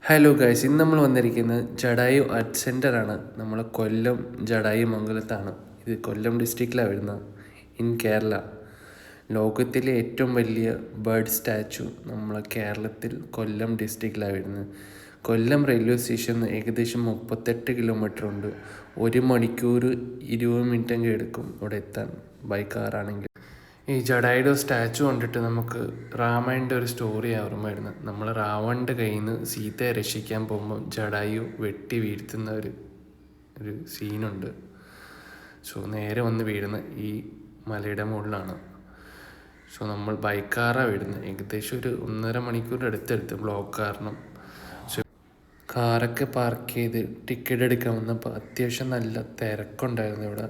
Hello guys, ഇന്ന് നമ്മൾ വന്നിരിക്കുന്നത് ജഡായു ആർട്ട് സെൻ്ററാണ്. നമ്മൾ കൊല്ലം ജഡായു മംഗലത്താണ്. ഇത് കൊല്ലം ഡിസ്ട്രിക്റ്റിലാണ് വരുന്നത്, ഇൻ കേരള. ലോകത്തിലെ ഏറ്റവും വലിയ ബേർഡ് സ്റ്റാച്ചു നമ്മളെ കേരളത്തിൽ കൊല്ലം ഡിസ്ട്രിക്റ്റിലാണ് വരുന്നത്. കൊല്ലം റെയിൽവേ സ്റ്റേഷനിൽ ഏകദേശം 38 കിലോമീറ്റർ ഉണ്ട്. 1 മണിക്കൂർ 20 മിനിറ്റെങ്കിലും എടുക്കും ഇവിടെ എത്താൻ, ബൈ കാറാണെങ്കിൽ. ഈ ജഡായുടെ സ്റ്റാച്ചു കണ്ടിട്ട് നമുക്ക് രാമായണൻ്റെ ഒരു സ്റ്റോറി ഓർമ്മ വരുന്നത്. നമ്മൾ രാവണൻ്റെ കയ്യിൽ നിന്ന് സീതയെ രക്ഷിക്കാൻ പോകുമ്പോൾ ജഡായു വെട്ടി വീഴ്ത്തുന്ന ഒരു സീനുണ്ട്. സോ നേരെ വന്ന് വീഴുന്ന ഈ മലയുടെ മുകളിലാണ്. സോ നമ്മൾ ബൈക്കാറാണ് വീഴുന്നത്. ഏകദേശം ഒരു 1.5 മണിക്കൂർ അടുത്തെടുത്ത് ബ്ലോക്ക് കാരണം. സോ കാറൊക്കെ പാർക്ക് ചെയ്ത് ടിക്കറ്റ് എടുക്കാൻ വന്നപ്പോൾ അത്യാവശ്യം നല്ല തിരക്കുണ്ടായിരുന്നു ഇവിടെ.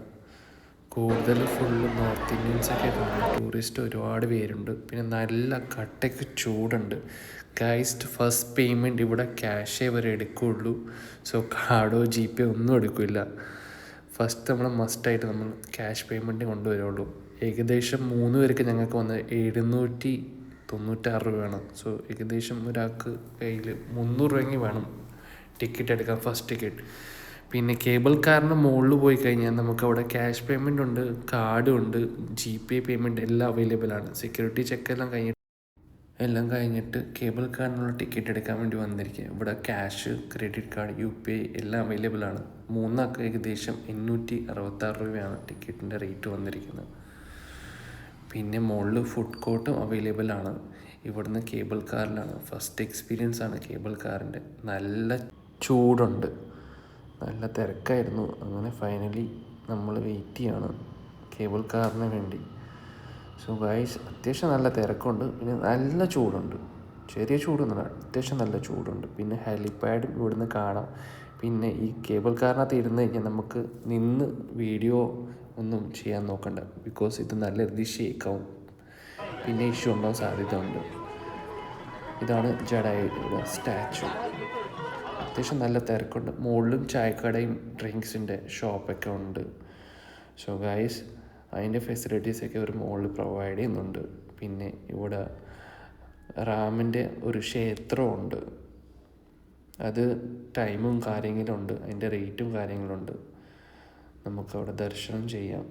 കൂടുതൽ ഫുള്ള് നോർത്ത് ഇന്ത്യൻസൊക്കെ കാണും, ടൂറിസ്റ്റ് ഒരുപാട് പേരുണ്ട്. പിന്നെ നല്ല കട്ടയ്ക്ക് ചൂടുണ്ട്. ഗൈസ്, ഫസ്റ്റ് പേയ്മെൻറ്റ് ഇവിടെ ക്യാഷേ വരെ എടുക്കുകയുള്ളൂ. സോ കാർഡോ GPay ഒന്നും എടുക്കില്ല. ഫസ്റ്റ് നമ്മൾ മസ്റ്റായിട്ട് നമ്മൾ ക്യാഷ് പേയ്മെൻറ്റ് കൊണ്ടുവരുള്ളൂ. ഏകദേശം 3 പേർക്ക് ഞങ്ങൾക്ക് വന്ന് 796 രൂപയാണ്. സോ ഏകദേശം ഒരാൾക്ക് കയ്യിൽ 300 രൂപയെങ്കിൽ വേണം ടിക്കറ്റ് എടുക്കാം, ഫസ്റ്റ് ടിക്കറ്റ്. പിന്നെ കേബിൾ കാറിന് മുകളിൽ പോയി കഴിഞ്ഞാൽ നമുക്കവിടെ ക്യാഷ് പേയ്മെൻ്റ് ഉണ്ട്, കാർഡും ഉണ്ട്, GPay പേയ്മെൻറ്റ് എല്ലാം അവൈലബിൾ ആണ്. സെക്യൂരിറ്റി ചെക്ക് എല്ലാം കഴിഞ്ഞിട്ട് കേബിൾ കാറിനുള്ള ടിക്കറ്റ് എടുക്കാൻ വേണ്ടി വന്നിരിക്കുക. ഇവിടെ ക്യാഷ്, ക്രെഡിറ്റ് കാർഡ്, UPI എല്ലാം അവൈലബിൾ ആണ്. 3 ആൾക്ക് ഏകദേശം 866 രൂപയാണ് ടിക്കറ്റിൻ്റെ റേറ്റ് വന്നിരിക്കുന്നത്. പിന്നെ മുകളിൽ ഫുഡ് കോർട്ടും അവൈലബിൾ ആണ്. ഇവിടുന്ന് കേബിൾ കാറിലാണ്, ഫസ്റ്റ് എക്സ്പീരിയൻസ് ആണ് കേബിൾ കാറിൻ്റെ. നല്ല ചൂടുണ്ട്, നല്ല തിരക്കായിരുന്നു. അങ്ങനെ ഫൈനലി നമ്മൾ വെയിറ്റ് ചെയ്യാണ് കേബിൾ കാറിന് വേണ്ടി. സോ ഗൈസ്, അത്യാവശ്യം നല്ല തിരക്കുണ്ട്, പിന്നെ നല്ല ചൂടുണ്ട്. ചെറിയ ചൂടൊന്നുമില്ല, അത്യാവശ്യം നല്ല ചൂടുണ്ട്. പിന്നെ ഹെലിപ്പാഡും ഇവിടുന്ന് കാണാം. പിന്നെ ഈ കേബിൾ കാറിനകത്ത് ഇരുന്ന് കഴിഞ്ഞാൽ നമുക്ക് നിന്ന് വീഡിയോ ഒന്നും ചെയ്യാൻ നോക്കണ്ട, ബിക്കോസ് ഇത് നല്ല രീതിയിൽ ഷേക്കാവും, പിന്നെ ഇഷ്യൂ ഉണ്ടാവാൻ സാധ്യത ഉണ്ട്. ഇതാണ് ജഡായുടെ സ്റ്റാച്ചു. അത്യാവശ്യം നല്ല തിരക്കുണ്ട്. മുകളിലും ചായക്കടയും ഡ്രിങ്ക്സിൻ്റെ ഷോപ്പൊക്കെ ഉണ്ട്. സോ ഗൈസ്, അതിൻ്റെ ഫെസിലിറ്റീസൊക്കെ ഒരു മുകളിൽ പ്രൊവൈഡ് ചെയ്യുന്നുണ്ട്. പിന്നെ ഇവിടെ റാമിൻ്റെ ഒരു ക്ഷേത്രമുണ്ട്. അത് ടൈമും കാര്യങ്ങളുണ്ട്, അതിൻ്റെ റേറ്റും കാര്യങ്ങളുണ്ട്. നമുക്കവിടെ ദർശനം ചെയ്യാം.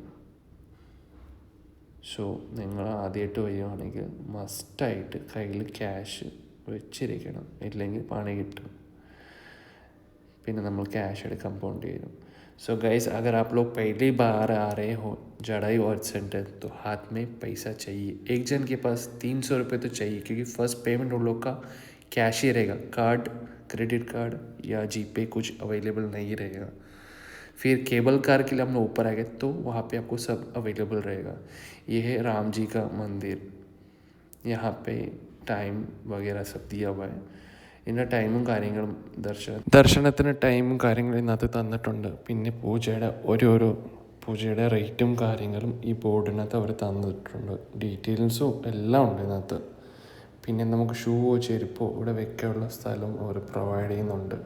സോ നിങ്ങൾ ആദ്യമായിട്ട് വരികയാണെങ്കിൽ മസ്റ്റായിട്ട് കയ്യിൽ ക്യാഷ് വെച്ചിരിക്കണം, ഇല്ലെങ്കിൽ പണി കിട്ടും. പിന്നെ നമ്മൾ कैश എടുക്കാൻ പോകേണ്ടി വരും. सो गाइस, अगर आप लोग पहली बार आ रहे हो जड़ायू आर्ट सेंटर तो हाथ में पैसा चाहिए. एक जन के पास 300 रुपये तो चाहिए, क्योंकि फर्स्ट पेमेंट उन लोग का कैश ही रहेगा. कार्ड, क्रेडिट कार्ड या GPay कुछ अवेलेबल नहीं रहेगा. फिर केबल कार के लिए हम लोग ऊपर आ गए तो वहाँ पे आपको सब अवेलेबल रहेगा. ये है राम जी का मंदिर. यहाँ पे टाइम वगैरह सब दिया हुआ है. ഇതിൻ്റെ ടൈമും കാര്യങ്ങളും ദർശനത്തിന് ടൈമും കാര്യങ്ങളും ഇതിനകത്ത് തന്നിട്ടുണ്ട്. പിന്നെ പൂജയുടെ റേറ്റും കാര്യങ്ങളും ഈ ബോർഡിനകത്ത് അവർ തന്നിട്ടുണ്ട്. ഡീറ്റെയിൽസും എല്ലാം ഉണ്ട് ഇതിനകത്ത്. പിന്നെ നമുക്ക് ഷൂവോ ചെരുപ്പോ ഇവിടെ വെക്കാനുള്ള സ്ഥലവും അവർ പ്രൊവൈഡ് ചെയ്യുന്നുണ്ട്.